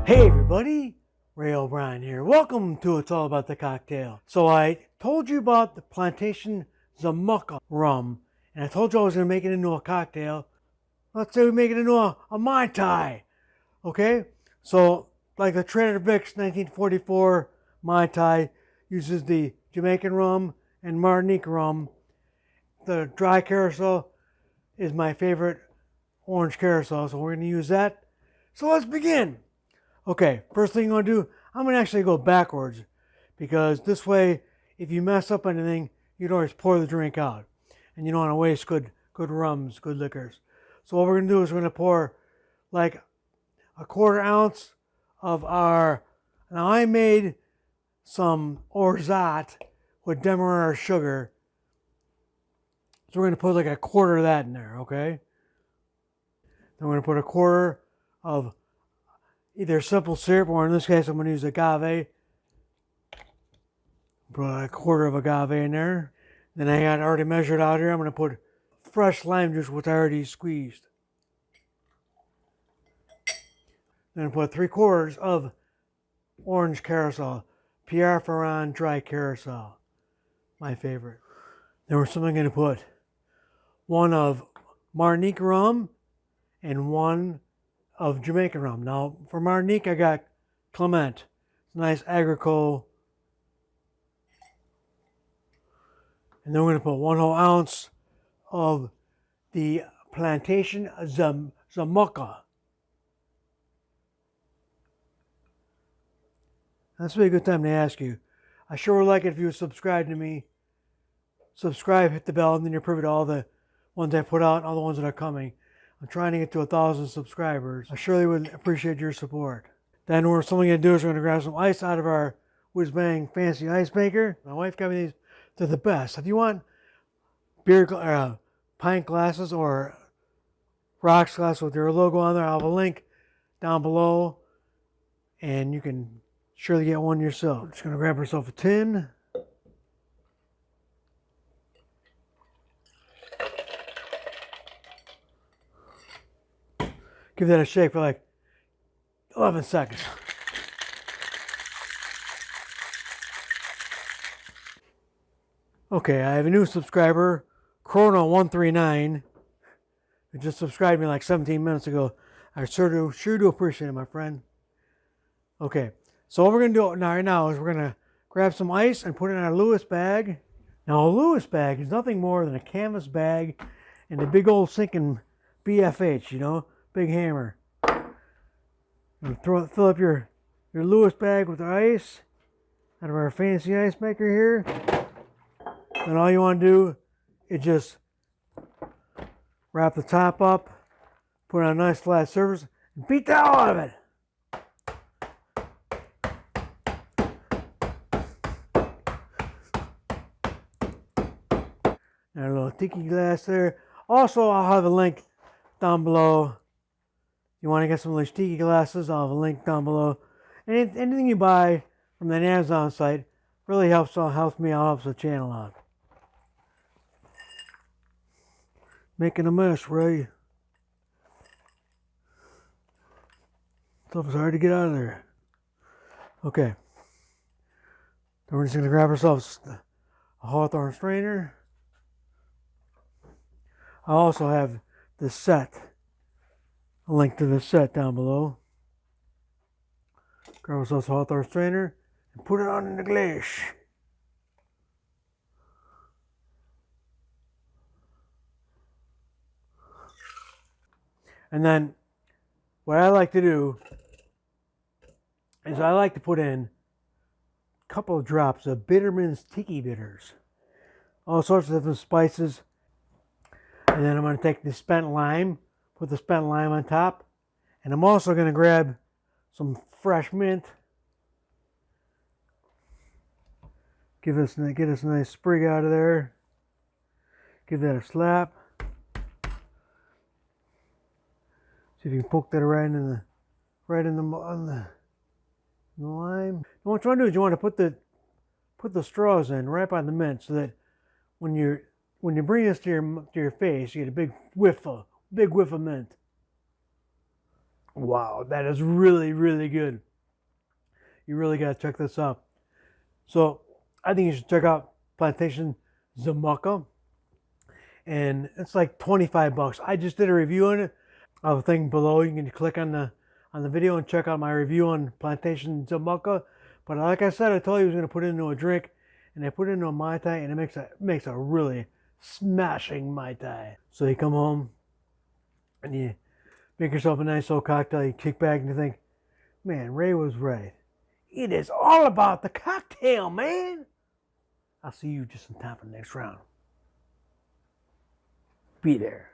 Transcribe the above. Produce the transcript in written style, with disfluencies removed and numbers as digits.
Hey everybody, Ray O'Brien here. Welcome to It's All About the Cocktail. So I told you about the Plantation Xaymaca Rum, and I told you I was going to make it into a cocktail. Let's say we make it into a Mai Tai, okay? So, like the Trader Vic's 1944 Mai Tai uses the Jamaican rum and Martinique rum. The dry curacao is my favorite orange curacao, so we're going to use that. So let's begin. Okay, first thing I'm going to do, I'm going to actually go backwards because this way, if you mess up anything, you can always pour the drink out. And you don't want to waste good rums, good liquors. So what we're going to do is we're going to pour like a 1/4 ounce of our, now I made some orgeat with demerara sugar. So we're going to put like a 1/4 of that in there, okay? Then we're going to put a 1/4 of either simple syrup, or in this case I'm going to use agave. Put a 1/4 of agave in there. Then I got already measured out here. I'm going to put fresh lime juice, which I already squeezed. Then I put 3/4 of orange curacao, Pierre Ferrand dry curacao, my favorite. Then we're simply going to put 1 of Martinique rum and 1 of Jamaican rum. Now, for Martinique, I got Clement. It's a nice agricole. And then we're going to put 1 whole ounce of the Plantation Xaymaca. That's really a good time to ask you. I sure would like it if you would subscribe to me. Subscribe, hit the bell, and then you're privy to all the ones I put out and all the ones that are coming. I'm trying to get to 1,000 subscribers. I surely would appreciate your support. Then what we're going to do is we're going to grab some ice out of our whiz bang fancy ice maker. My wife got me these. They're the best. If you want beer pint glasses or rocks glasses with their logo on there, I'll have a link down below, and you can surely get one yourself. I'm just going to grab herself a tin. Give that a shake for like 11 seconds. Okay, I have a new subscriber, Chrono139, who just subscribed me like 17 minutes ago. I sure do appreciate it, my friend. Okay, so what we're going to do right now is we're going to grab some ice and put it in our Lewis bag. Now, a Lewis bag is nothing more than a canvas bag and a big old sinking BFH, you know, big hammer. And fill up your Lewis bag with the ice out of our fancy ice maker here. And all you want to do is just wrap the top up, put it on a nice flat surface, and beat the hell out of it. And a little tiki glass there. Also, I'll have a link down below. You want to get some of these tiki glasses, I'll have a link down below. And anything you buy from the Amazon site really helps me out, helps the channel out. Making a mess, Ray. Stuff is hard to get out of there. Okay. Then we're just going to grab ourselves a Hawthorne strainer. I also have the set. A link to the set down below. Grab ourselves a Hawthorne strainer and put it on in the glass. And then what I like to do is I like to put in a couple of drops of Bitterman's Tiki Bitters. All sorts of different spices. And then I'm going to take the spent lime, put the spent lime on top. And I'm also going to grab some fresh mint. Get us a nice sprig out of there. Give that a slap. See if you can poke that right in the lime. And what you want to do is you want to put the straws in right by the mint, so that when you bring this to your face, you get a big whiff of mint. Wow, that is really, really good. You really got to check this out. So I think you should check out Plantation Xaymaca, and it's like 25 bucks. I just did a review on it. I have a thing below. You can click on the video and check out my review on Plantation Xaymaca. But like I said, I told you I was going to put it into a drink, and I put it into a Mai Tai, and it makes a really smashing Mai Tai. So you come home and you make yourself a nice little cocktail. You kick back and you think, man, Ray was right. It is all about the cocktail, man. I'll see you just in time for the next round. Be there.